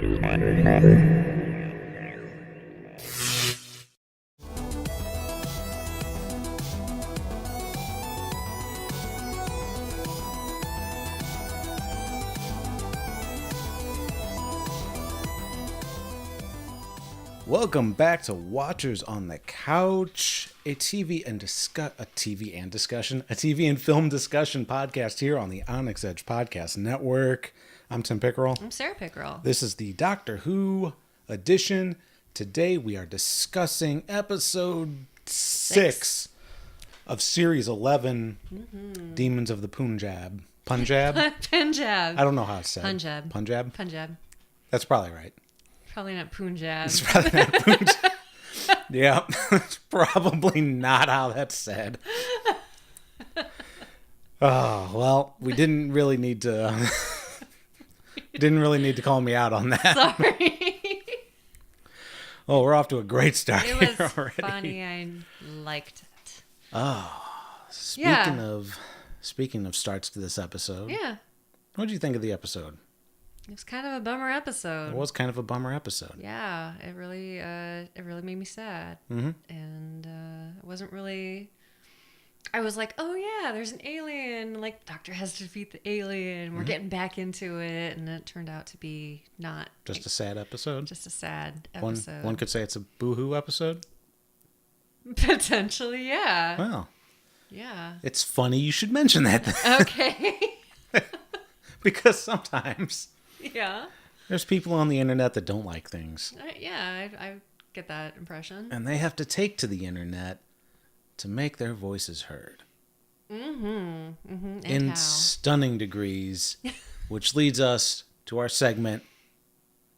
Welcome back to Watchers on the Couch, a TV and film discussion podcast here on the Onyx Edge Podcast Network. I'm Tim Pickerel. I'm Sarah Pickerel. This is the Doctor Who edition. Today we are discussing episode 6 of series 11, Demons of the Punjab. Punjab? Punjab. I don't know how it's said. Punjab. Punjab? Punjab. That's probably right. Probably not Punjab. It's probably not Punjab. Yeah, it's probably not how that's said. Oh, well, we didn't really need to call me out on that. Sorry. Oh, we're off to a great start It here was already. funny. I liked it. Oh, speaking of starts to this episode. Yeah. What did you think of the episode? It was kind of a bummer episode. It was kind of a bummer episode. Yeah, it really made me sad. Mm-hmm. And it wasn't really... I was like, oh yeah, there's an alien. Like, the Doctor has to defeat the alien. We're getting back into it. And it turned out to be not... Just a sad episode? Just a sad episode. One could say it's a boo-hoo episode? Potentially, yeah. Well. Yeah. It's funny you should mention that then. Okay. Because sometimes... Yeah. There's people on the internet that don't like things. I get that impression. And they have to take to the internet to make their voices heard. Mm-hmm. Mm-hmm. In stunning degrees, which leads us to our segment,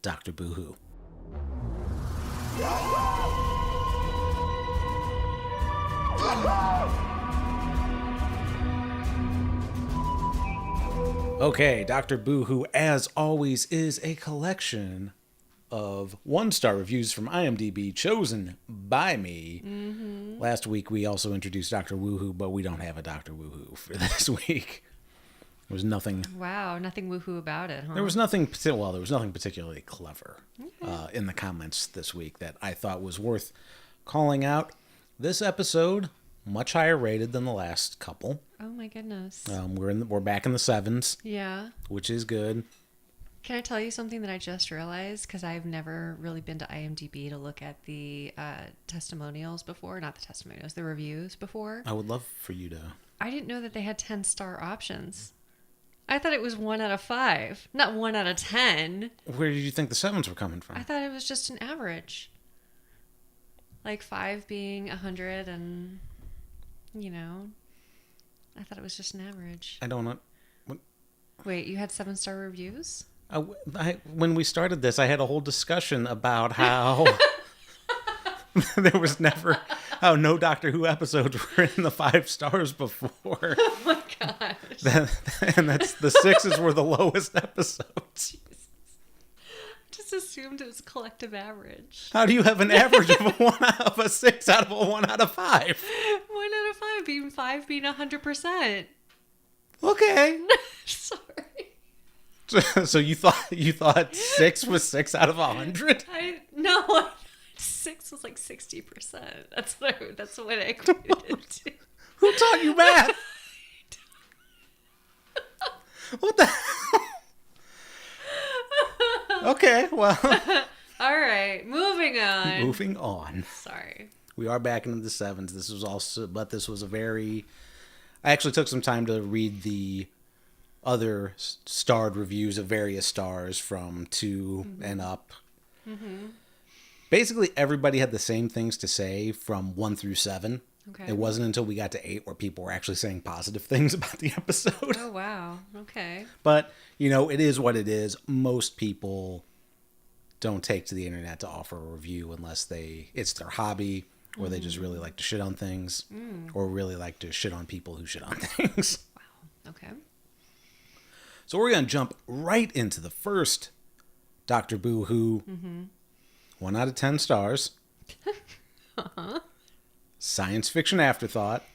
Dr. Boo-hoo. Okay, Dr. Boo-hoo, as always, is a collection of one-star reviews from IMDb chosen by me. Mm-hmm. Last week, we also introduced Dr. Woohoo, but we don't have a Dr. Woohoo for this week. There was nothing... Wow, nothing woohoo about it, huh? There was nothing particularly clever in the comments this week that I thought was worth calling out. This episode, much higher rated than the last couple. Oh my goodness. We're back in the 7s. Yeah. Which is good. Can I tell you something that I just realized? Because I've never really been to IMDb to look at the testimonials before. Not the testimonials, the reviews before. I would love for you to... I didn't know that they had 10-star options. I thought it was 1 out of 5, not 1 out of 10. Where did you think the 7s were coming from? I thought it was just an average. Like 5 being 100 and, I thought it was just an average. I don't know. What? Wait, you had 7-star reviews? When we started this, I had a whole discussion about how there was never, how no Doctor Who episodes were in the 5 stars before. Oh my gosh. And that's the 6s were the lowest episodes. Jesus. Just assumed it was collective average. How do you have an average of a 6 out of a 1 out of 5? 1 out of 5 being 5 being 100%. Okay. Sorry. So you thought 6 was 6 out of 100? No, 6 was like 60%. That's what I equated it to. Who taught you math? What the hell? Okay, well. All right, moving on. Moving on. Sorry. We are back into the 7s. This was a very... I actually took some time to read the other starred reviews of various stars from 2 and up. Mm-hmm. Basically, everybody had the same things to say from 1 through 7. Okay. It wasn't until we got to 8 where people were actually saying positive things about the episode. Oh, wow. Okay. But, it is what it is. Most people don't take to the internet to offer a review unless it's their hobby, or they just really like to shit on things, or really like to shit on people who shit on things. Wow. Okay. So we're going to jump right into the first Dr. Boo-hoo. 1 out of 10 stars. Science fiction afterthought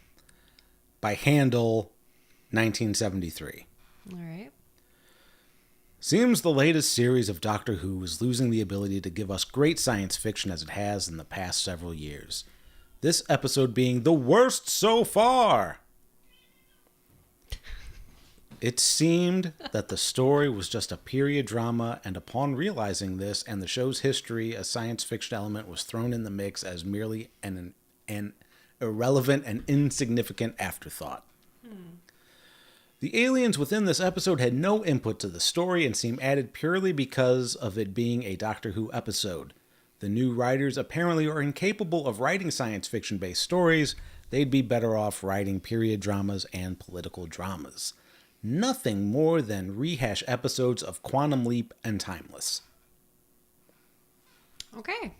by Handle 1973. All right. Seems the latest series of Doctor Who is losing the ability to give us great science fiction as it has in the past several years. This episode being the worst so far. It seemed that the story was just a period drama, and upon realizing this and the show's history, a science fiction element was thrown in the mix as merely an irrelevant and insignificant afterthought. The aliens within this episode had no input to the story and seem added purely because of it being a Doctor Who episode. The new writers apparently are incapable of writing science fiction-based stories. They'd be better off writing period dramas and political dramas. Nothing more than rehash episodes of Quantum Leap and Timeless. Okay.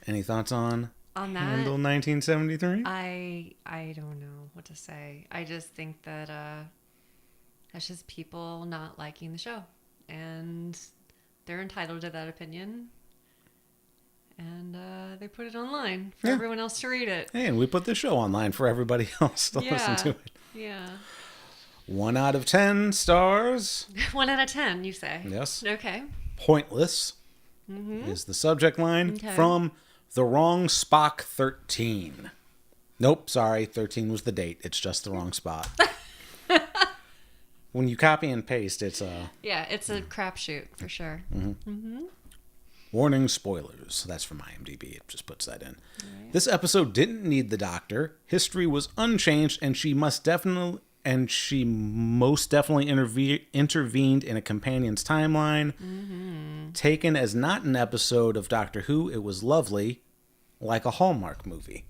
Any thoughts on that? Handle 1973? I don't know what to say. I just think that that's just people not liking the show, and they're entitled to that opinion. And they put it online for everyone else to read it. Hey, and we put this show online for everybody else to listen to it. Yeah. 1 out of 10 stars. 1 out of 10, you say? Yes. Okay. Pointless is the subject line from The Wrong Spock 13. Nope, sorry, 13 was the date. It's just the wrong spot. When you copy and paste, it's a... Yeah, it's a crapshoot for sure. Warning, spoilers. That's from IMDb. It just puts that in. Right. This episode didn't need the Doctor. History was unchanged, and she most definitely intervened in a companion's timeline. Taken as not an episode of Doctor Who, it was lovely, like a Hallmark movie.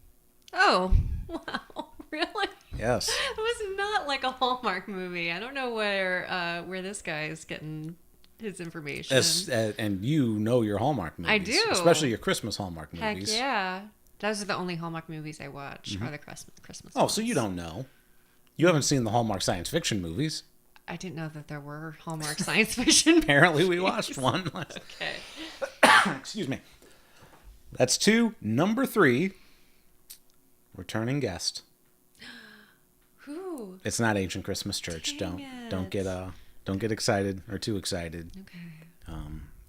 Oh, wow. Really? Yes. It was not like a Hallmark movie. I don't know where this guy is getting his information. And you know your Hallmark movies. I do. Especially your Christmas Hallmark movies. Heck yeah. Those are the only Hallmark movies I watch, are the Christmas Oh, ones. so you don't know. You haven't seen the Hallmark science fiction movies. I didn't know that there were Hallmark science fiction Apparently we watched one. Okay. Excuse me. That's 2. Number 3, returning guest. Who? It's not Ancient Christmas Church. Don't get excited or too excited. Okay.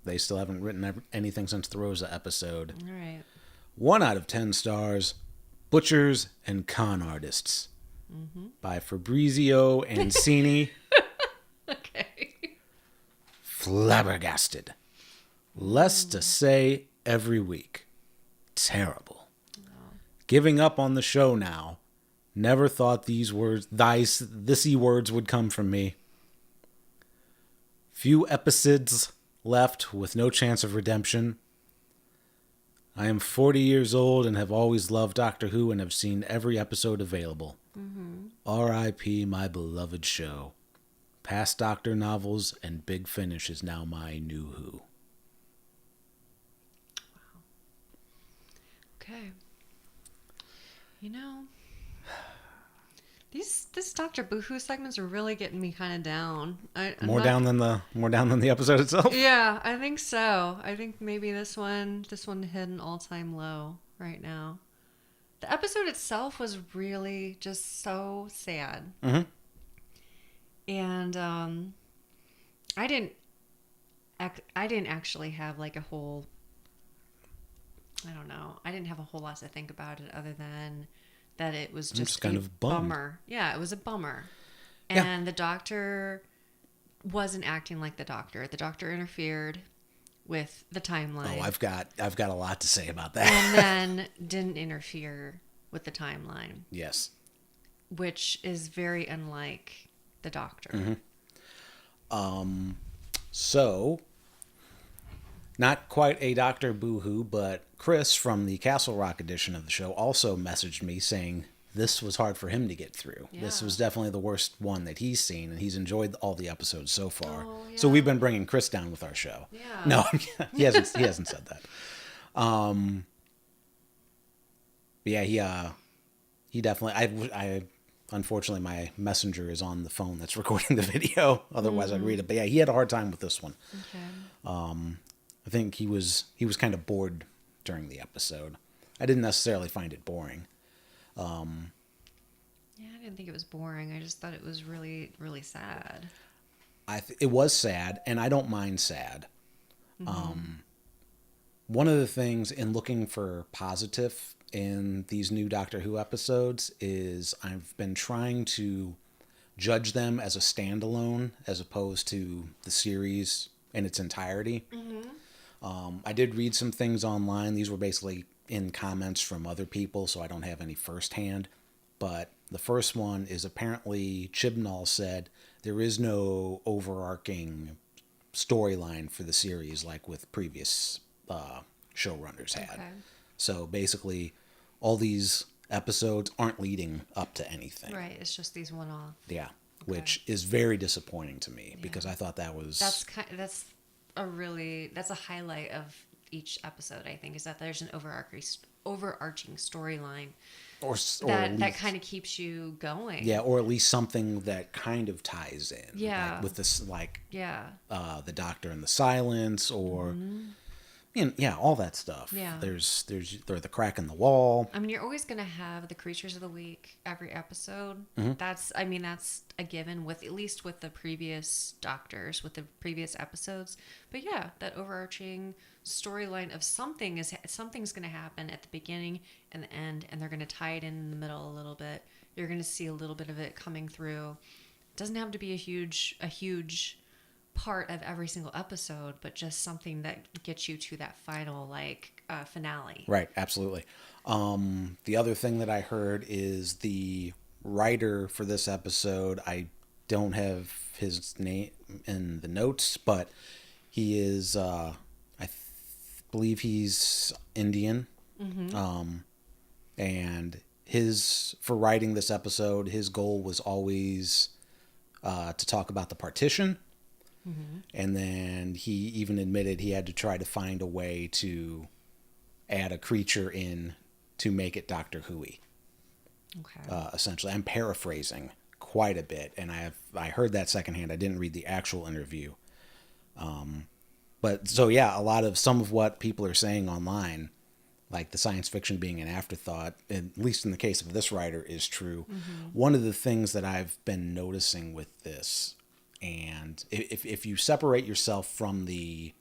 They still haven't written anything since the Rosa episode. All right. 1 out of 10 stars. Butchers and Con Artists by Fabrizio Ancini. Okay. Flabbergasted. Less to say every week. Terrible. Giving up on the show now. Never thought these thisy words would come from me. Few episodes left with no chance of redemption. I am 40 years old and have always loved Doctor Who and have seen every episode available. R.I.P. my beloved show. Past Doctor novels and Big Finish is now my new Who. Wow. Okay. You know, this Doctor Boohoo segments are really getting me kind of down. More down than the episode itself. Yeah, I think so. I think maybe this one hit an all-time low right now. The episode itself was really just so sad. And I didn't actually have like a whole, I don't know. I didn't have a whole lot to think about it other than that it was just kind a of bummed. bummer. Yeah, it was a bummer. Yeah. And the Doctor wasn't acting like the Doctor. The Doctor interfered with the timeline. Oh, I've got a lot to say about that. And then didn't interfere with the timeline. Yes. Which is very unlike the Doctor. So, not quite a Dr. Boohoo, but Chris from the Castle Rock edition of the show also messaged me saying this was hard for him to get through. Yeah. This was definitely the worst one that he's seen, and he's enjoyed all the episodes so far. Oh, yeah. So we've been bringing Chris down with our show. Yeah. No, he hasn't said that. But yeah, he definitely. I unfortunately my messenger is on the phone that's recording the video. Otherwise, I'd read it. But yeah, he had a hard time with this one. Okay. I think he was kind of bored during the episode. I didn't necessarily find it boring. Yeah, I didn't think it was boring. I just thought it was really, really sad. it was sad, and I don't mind sad. One of the things in looking for positive in these new Doctor Who episodes is I've been trying to judge them as a standalone as opposed to the series in its entirety. I did read some things online. These were basically in comments from other people, so I don't have any firsthand. But the first one is apparently Chibnall said there is no overarching storyline for the series like with previous showrunners had. Okay. So basically, all these episodes aren't leading up to anything. Right. It's just these one-off. Yeah, Okay. which is very disappointing to me because I thought that was That's a highlight of each episode. I think is that there's an overarching storyline or that kind of keeps you going. yeah, or at least something that kind of ties in. Yeah. Like with this, like Yeah. the Doctor and the Silence, or all that stuff. Yeah. There's the crack in the wall. I mean, you're always going to have the creatures of the week every episode. Mm-hmm. That's a given with at least with the previous Doctors, with the previous episodes. But yeah, that overarching storyline of something's going to happen at the beginning and the end, and they're going to tie it in the middle a little bit. You're going to see a little bit of it coming through. It doesn't have to be a huge part of every single episode, but just something that gets you to that final finale. Right, absolutely. The other thing that I heard is the writer for this episode. I don't have his name in the notes, but he is believe he's Indian. And for writing this episode, his goal was always to talk about the partition. And then he even admitted he had to try to find a way to add a creature in to make it Doctor Who-y. Okay. Essentially, I'm paraphrasing quite a bit, and I heard that secondhand. I didn't read the actual interview. But so yeah, some of what people are saying online, like the science fiction being an afterthought, at least in the case of this writer, is true. One of the things that I've been noticing with this, and if you separate yourself from the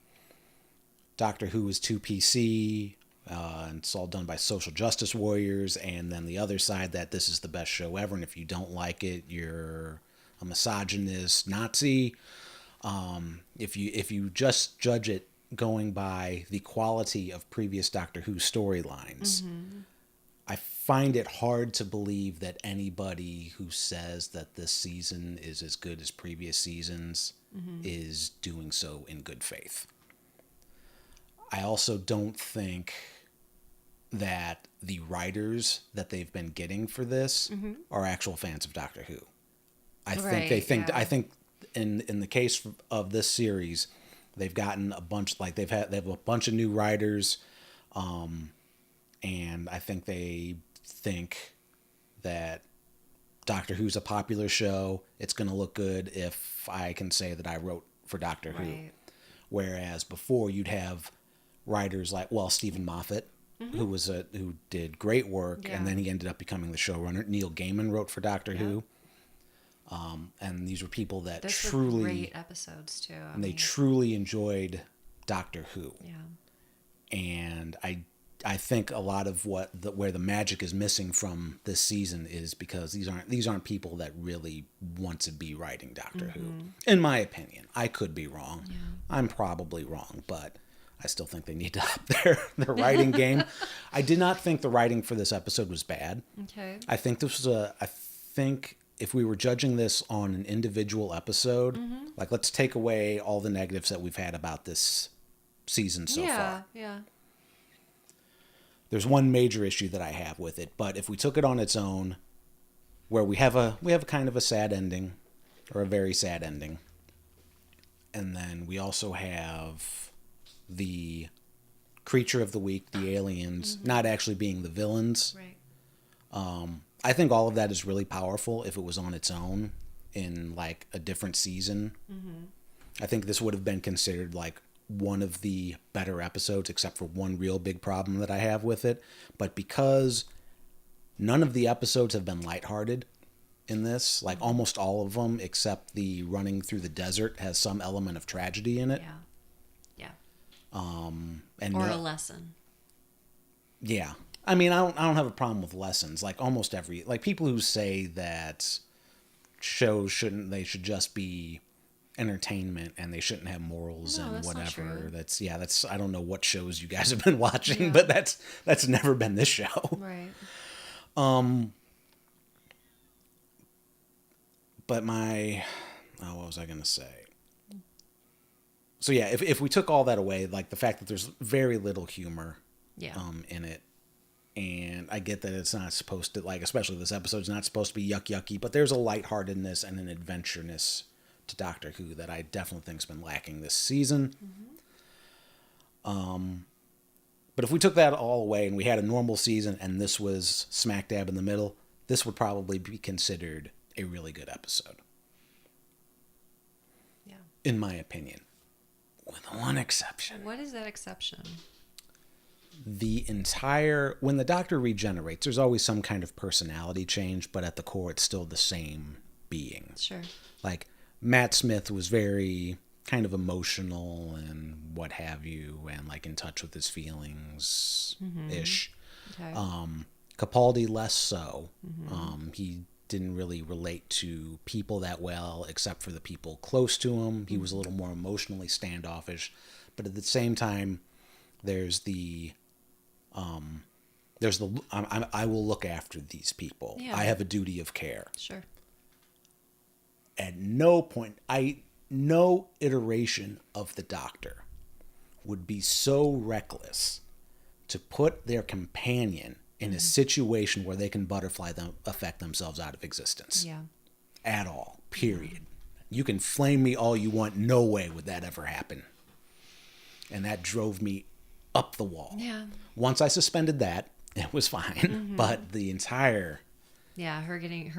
Doctor Who is too PC, and it's all done by social justice warriors, and then the other side that this is the best show ever, and if you don't like it, you're a misogynist Nazi. If you just judge it going by the quality of previous Doctor Who storylines, I find it hard to believe that anybody who says that this season is as good as previous seasons is doing so in good faith. I also don't think that the writers that they've been getting for this are actual fans of Doctor Who. I think in the case of this series, they've gotten a bunch, like they have a bunch of new writers, and I think they think that Doctor Who's a popular show. It's going to look good if I can say that I wrote for Doctor Who. Whereas before you'd have writers like, Stephen Moffat, who did great work, and then he ended up becoming the showrunner. Neil Gaiman wrote for Doctor Who. And these were people that truly were great episodes too. They truly enjoyed Doctor Who. Yeah. And I think a lot of where the magic is missing from this season is because these aren't people that really want to be writing Doctor Who. In my opinion, I could be wrong. Yeah. I'm probably wrong, but I still think they need to up their writing game. I did not think the writing for this episode was bad. Okay. I think if we were judging this on an individual episode, like let's take away all the negatives that we've had about this season so far. Yeah. There's one major issue that I have with it, but if we took it on its own, where we have a kind of a sad ending, or a very sad ending, and then we also have the creature of the week, the aliens, not actually being the villains. Right. I think all of that is really powerful if it was on its own in like a different season. I think this would have been considered like one of the better episodes, except for one real big problem that I have with it. But because none of the episodes have been lighthearted, in this. Like almost all of them, except the running through the desert, has some element of tragedy in it. Yeah. And Or a lesson. Yeah. I mean, I don't have a problem with lessons. Like almost every, like people who say that shows they should just be entertainment and they shouldn't have morals No, and that's not whatever. true. That's I don't know what shows you guys have been watching, Yeah. but that's never been this show. Right. But what was I going to say? So yeah, if we took all that away, like the fact that there's very little humor in it, and I get that it's not supposed to, like, especially this episode's not supposed to be yucky, but there's a lightheartedness and an adventureness to Doctor Who that I definitely think's been lacking this season. But if we took that all away and we had a normal season and this was smack dab in the middle, this would probably be considered a really good episode. Yeah. In my opinion. With one exception. What is that exception? When the Doctor regenerates, there's always some kind of personality change, but at the core, it's still the same being. Sure. Like, Matt Smith was very kind of emotional and what have you, and like in touch with his feelings-ish. Okay. Capaldi less so. He didn't really relate to people that well, except for the people close to him. He was a little more emotionally standoffish, but at the same time, I will look after these people. Yeah. I have a duty of care. Sure. At no point, no iteration of the Doctor would be so reckless to put their companion in a situation where they can affect themselves out of existence. Yeah. At all. Period. You can flame me all you want. No way would that ever happen. And that drove me up the wall. Yeah. Once I suspended that, it was fine. But the entire... Yeah, her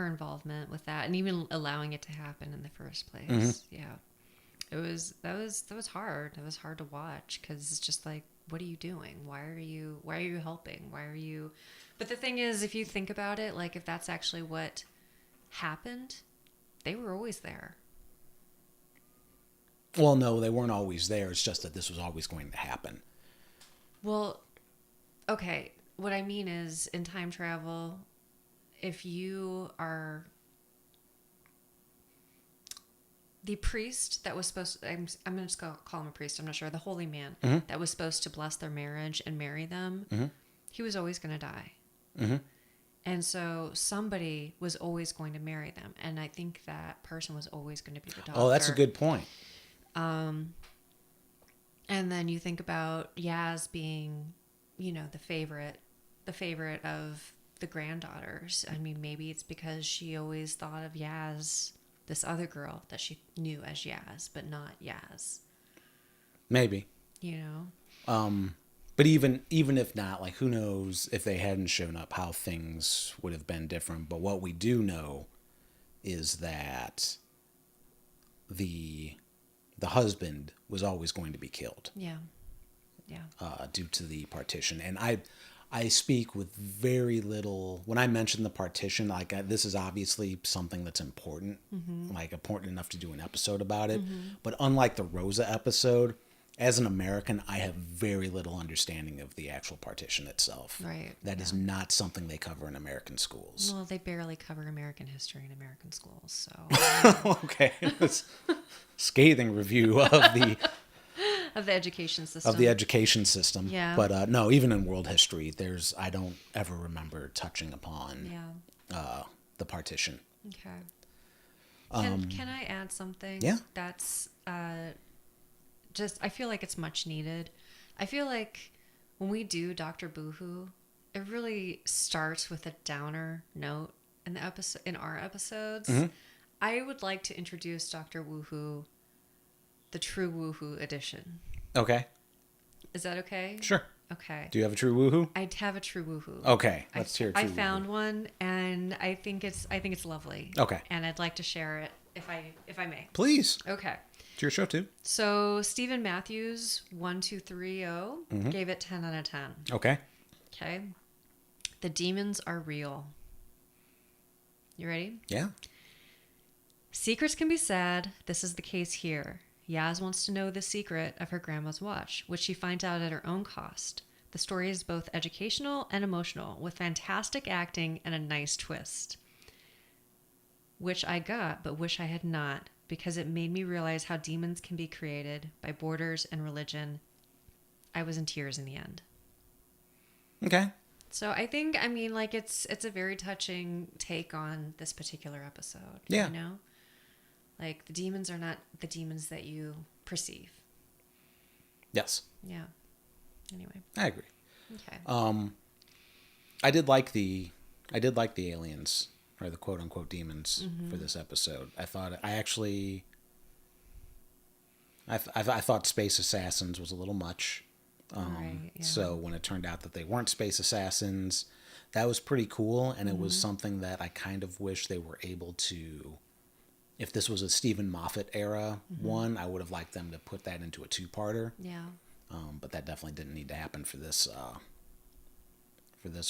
involvement with that and even allowing it to happen in the first place. Yeah. That was hard. It was hard to watch because it's just like, what are you doing? Why are you helping? Why are you... But the thing is, if you think about it, like if that's actually what happened, they were always there. Well, no, they weren't always there. It's just that this was always going to happen. Well, okay. What I mean is, in time travel, if you are the priest that was supposed to, I'm going to just call him a priest, I'm not sure, the holy man that was supposed to bless their marriage and marry them, he was always going to die. And so somebody was always going to marry them. And I think that person was always going to be the doctor. Oh, that's a good point. And then you think about Yaz being, the favorite of the granddaughters. I mean, maybe it's because she always thought of Yaz, this other girl that she knew as Yaz, but not Yaz. Maybe. But even if not, like, who knows if they hadn't shown up, how things would have been different. But what we do know is that the husband was always going to be killed. Yeah. Due to the partition. And I speak with very little... When I mention the partition, like, this is obviously something that's important, like important enough to do an episode about it. But unlike the Rosa episode, as an American, I have very little understanding of the actual partition itself. Right. That is not something they cover in American schools. Well, they barely cover American history in American schools, so... Okay. That's scathing review of the... of the education system. Yeah. But no, even in world history, I don't ever remember touching upon the partition. Okay. Can I add something? Yeah. That's I feel like it's much needed. I feel like when we do Dr. Boohoo, it really starts with a downer note in our episodes. I would like to introduce Dr. Woohoo, the true Woohoo edition. Okay. Is that okay? Sure. Okay. Do you have a true Woohoo? I have a true Woohoo. Okay. Let's hear true I found one, and I think it's lovely. Okay. And I'd like to share it if I may. Please. Okay. It's your show too. So Stephen Matthews 1230 gave it 10 out of 10. Okay. Okay. The demons are real. You ready? Yeah. Secrets can be sad. This is the case here. Yaz wants to know the secret of her grandma's watch, which she finds out at her own cost. The story is both educational and emotional, with fantastic acting and a nice twist. Which I got, but wish I had not, because it made me realize how demons can be created by borders and religion. I was in tears in the end. Okay. So I think, I mean, like, it's a very touching take on this particular episode. Yeah. You know? Like, the demons are not the demons that you perceive. Yes. Yeah. Anyway. I agree. Okay. I did like the aliens, or the quote unquote demons, for this episode. I thought I thought space assassins was a little much. Right, yeah. So when it turned out that they weren't space assassins, that was pretty cool, and it was something that I kind of wish they were able to. If this was a Stephen Moffat era one, I would have liked them to put that into a two-parter. Yeah. But that definitely didn't need to happen for this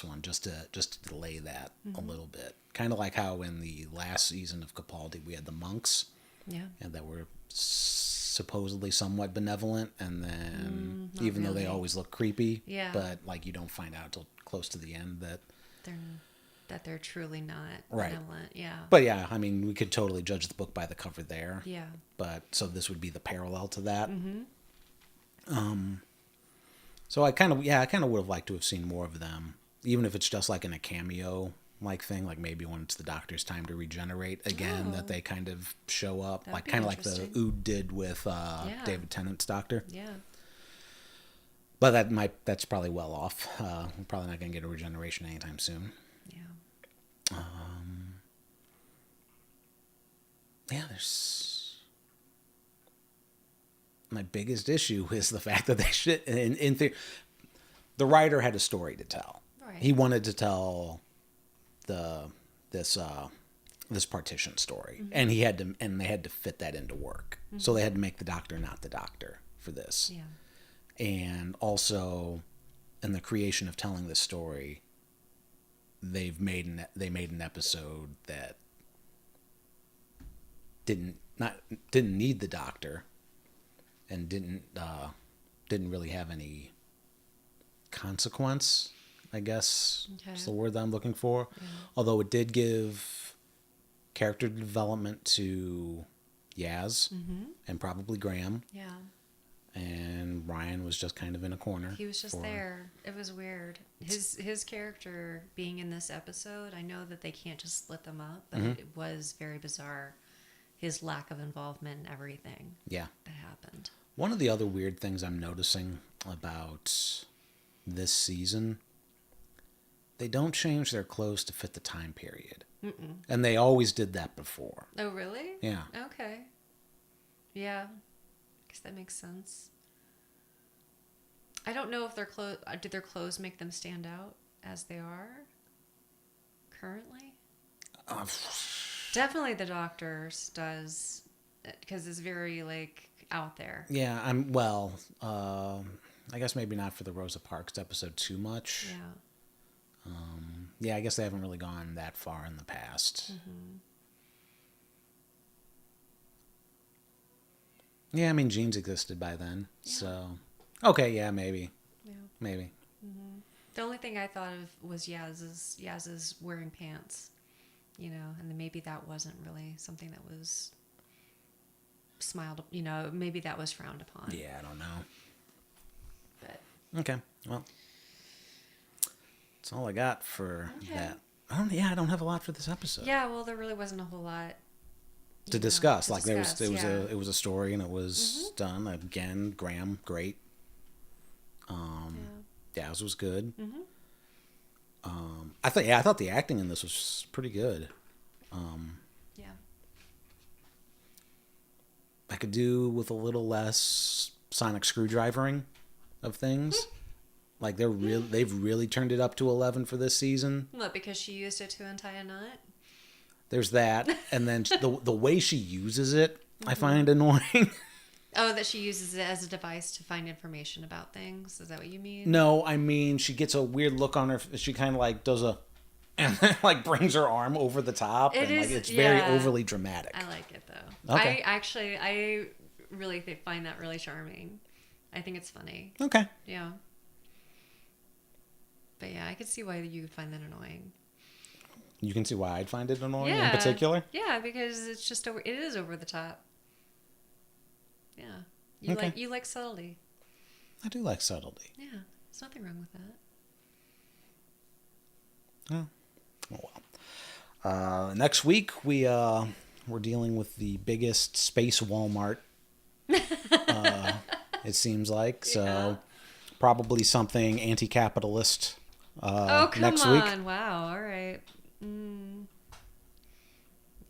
one, just to delay that a little bit. Kind of like how in the last season of Capaldi we had the monks, and that were supposedly somewhat benevolent, and then even though they always look creepy, but like you don't find out until close to the end that they're truly not right. benevolent. Yeah. But yeah, I mean, we could totally judge the book by the cover there. Yeah. But so this would be the parallel to that. So I kind of would have liked to have seen more of them, even if it's just like in a cameo like thing, like maybe when it's the Doctor's time to regenerate again, that they kind of show up, That'd like be kind of like the Ood did with David Tennant's Doctor. Yeah. But that's probably well off. We're probably not going to get a regeneration anytime soon. Yeah. Yeah, there's my biggest issue is the fact that they should in theory, the writer had a story to tell. Right. He wanted to tell this partition story, and they had to fit that into work. So they had to make the Doctor not the Doctor for this. Yeah. And also in the creation of telling this story, they made an episode that didn't need the Doctor, and didn't really have any consequence, I guess. Okay. Is the word that I'm looking for. Yeah. Although it did give character development to Yaz and probably Graham. Yeah. And Ryan was just kind of in a corner. He was just there. It was weird. His character being in this episode, I know that they can't just split them up, but it was very bizarre. His lack of involvement in everything that happened. One of the other weird things I'm noticing about this season, they don't change their clothes to fit the time period. And they always did that before. Oh, really? Yeah. Okay. Yeah. I guess that makes sense. I don't know if did their clothes make them stand out as they are currently? Definitely the Doctor's does, because it's very, like, out there. Yeah, I guess maybe not for the Rosa Parks episode too much. Yeah. Yeah, I guess they haven't really gone that far in the past. Yeah, I mean, jeans existed by then, so... Okay, yeah, maybe. Yeah. Maybe. The only thing I thought of was Yaz's wearing pants, and then maybe that wasn't really something that was smiled, maybe that was frowned upon. Yeah, I don't know. But okay, well, that's all I got for that. I don't have a lot for this episode. Yeah, well, there really wasn't a whole lot to discuss. It was a story, and it was done again. Graham, great. Daz was good. I thought the acting in this was pretty good. Yeah. I could do with a little less sonic screwdrivering of things. Like they've really turned it up to 11 for this season. What, because she used it to untie a knot? There's that, and then the way she uses it, I find annoying. Oh, that she uses it as a device to find information about things? Is that what you mean? No, I mean she gets a weird look on her. She kind of like does a and then like brings her arm over the top, It and is, like it's very yeah. overly dramatic. I like it though. Okay. I really find that really charming. I think it's funny. Okay. Yeah. But yeah, I could see why you would find that annoying. You can see why I'd find it annoying Yeah. in particular? Yeah, because it's just it is over the top. Yeah. Okay. You like subtlety. I do like subtlety. Yeah. There's nothing wrong with that. Oh well. Next week we're dealing with the biggest space Walmart. It seems like so. Probably something anti-capitalist. Oh, come next on. week. Wow. All right.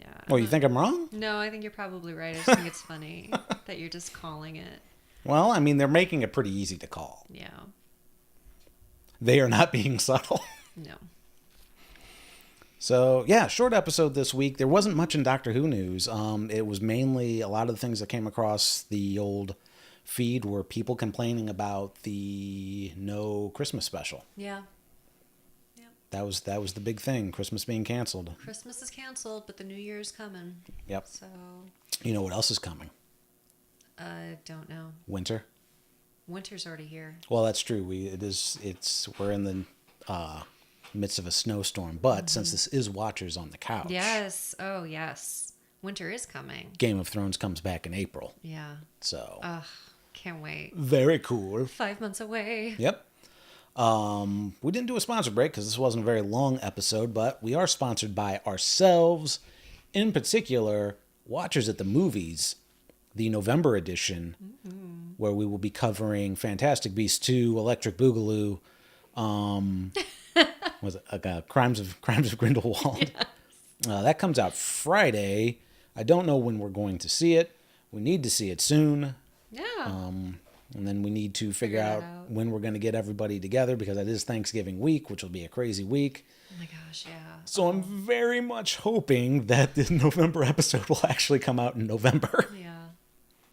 Yeah. Oh, you think I'm wrong? No, I think you're probably right. I just think it's funny that you're just calling it. Well, I mean, they're making it pretty easy to call. Yeah. They are not being subtle. No. So, yeah, short episode this week. There wasn't much in Doctor Who news. It was mainly a lot of the things that came across the old feed were people complaining about the no Christmas special. Yeah. That was the big thing, Christmas being canceled. Christmas is canceled, but the New Year's coming. Yep. So, You know what else is coming? I don't know. Winter. Winter's already here. Well, that's true. We're in the midst of a snowstorm, but since this is Watchers on the Couch. Yes. Oh, yes. Winter is coming. Game of Thrones comes back in April. Yeah. So. Ugh. Can't wait. Very cool. 5 months away. Yep. We didn't do a sponsor break because this wasn't a very long episode, but we are sponsored by ourselves. In particular, Watchers at the Movies, the November edition, where we will be covering Fantastic Beasts 2, Electric Boogaloo, was it Crimes of Grindelwald? Yes. That comes out Friday. I don't know when we're going to see it. We need to see it soon. Yeah. And then we need to figure out when we're going to get everybody together because it is Thanksgiving week, which will be a crazy week. Oh my gosh, yeah. So I'm very much hoping that the November episode will actually come out in November. Yeah.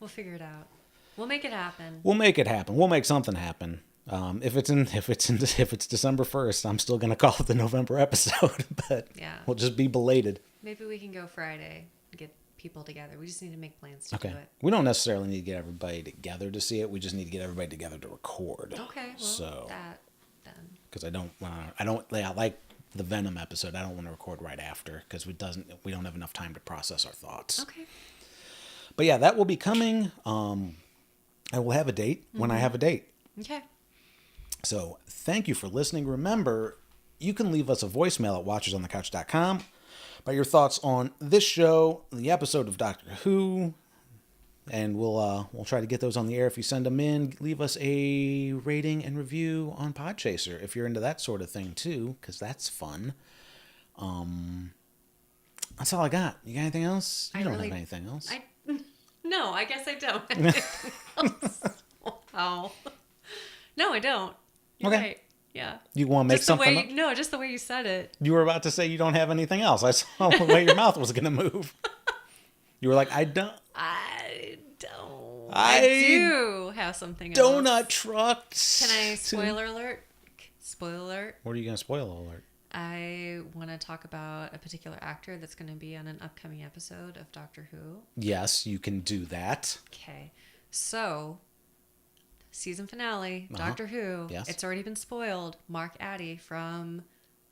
We'll figure it out. We'll make it happen. We'll make it happen. We'll make something happen. If it's December 1st, I'm still going to call it the November episode, but yeah. We'll just be belated. Maybe we can go Friday and get people together. We just need to make plans to do it. We don't necessarily need to get everybody together to see it. We just need to get everybody together to record. Okay. Well, so that then. Because I like the Venom episode. I don't want to record right after because we don't have enough time to process our thoughts. Okay. But yeah, that will be coming. I will have a date when I have a date. Okay. So thank you for listening. Remember, you can leave us a voicemail at watchersonthecouch.com about your thoughts on this show, the episode of Doctor Who, and we'll try to get those on the air if you send them in. Leave us a rating and review on Podchaser if you're into that sort of thing too, because that's fun. That's all I got. You got anything else? You don't have anything else. No, I guess I don't have anything else. Wow. No, I don't. You're okay. Right. Yeah. You want to make something up? No, just the way you said it. You were about to say you don't have anything else. I saw the way your mouth was going to move. You were like, I don't. I don't. I do have something else. Donut trucks. Can I spoiler alert? Spoiler alert. What are you going to spoil alert? I want to talk about a particular actor that's going to be on an upcoming episode of Doctor Who. Yes, you can do that. Okay. So, season finale, Doctor Who. Yes. It's already been spoiled. Mark Addy from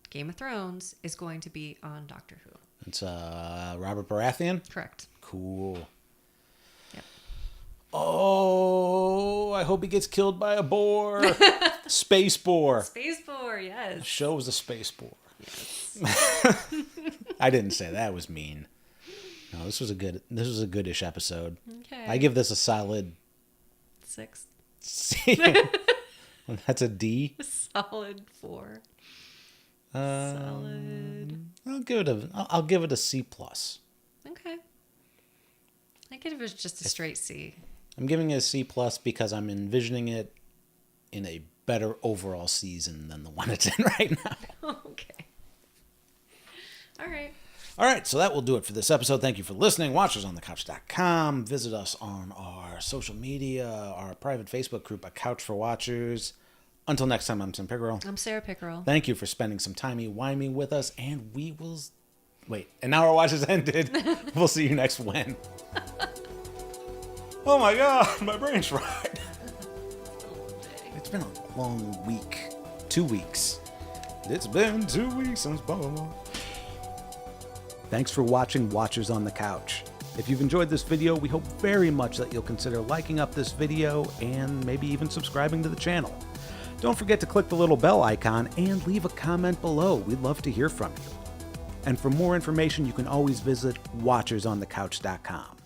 Game of Thrones is going to be on Doctor Who. It's Robert Baratheon? Correct. Cool. Yep. Oh, I hope he gets killed by a boar. Space boar. Space boar, yes. The show was a space boar. Yes. I didn't say that. It was mean. No, this was a goodish episode. Okay. I give this a solid 6. C. That's a D. Solid 4. Solid. I'll give it a C plus. Okay. I give it just a straight C. I'm giving it a C plus because I'm envisioning it in a better overall season than the one it's in right now. Okay. All right. All right, so that will do it for this episode. Thank you for listening. WatchersOnTheCouch.com. Visit us on our social media, our private Facebook group, A Couch for Watchers, Until next time, I'm Tim Pickerel. I'm Sarah Pickerel. Thank you for spending some timey-wimey with us, and we will... Wait, and now our watch has ended. We'll see you next when. Oh my god, my brain's fried. It's been a long week. 2 weeks. It's been 2 weeks since blah, blah, blah. Thanks for watching Watchers on the Couch. If you've enjoyed this video, we hope very much that you'll consider liking up this video and maybe even subscribing to the channel. Don't forget to click the little bell icon and leave a comment below. We'd love to hear from you. And for more information, you can always visit watchersonthecouch.com.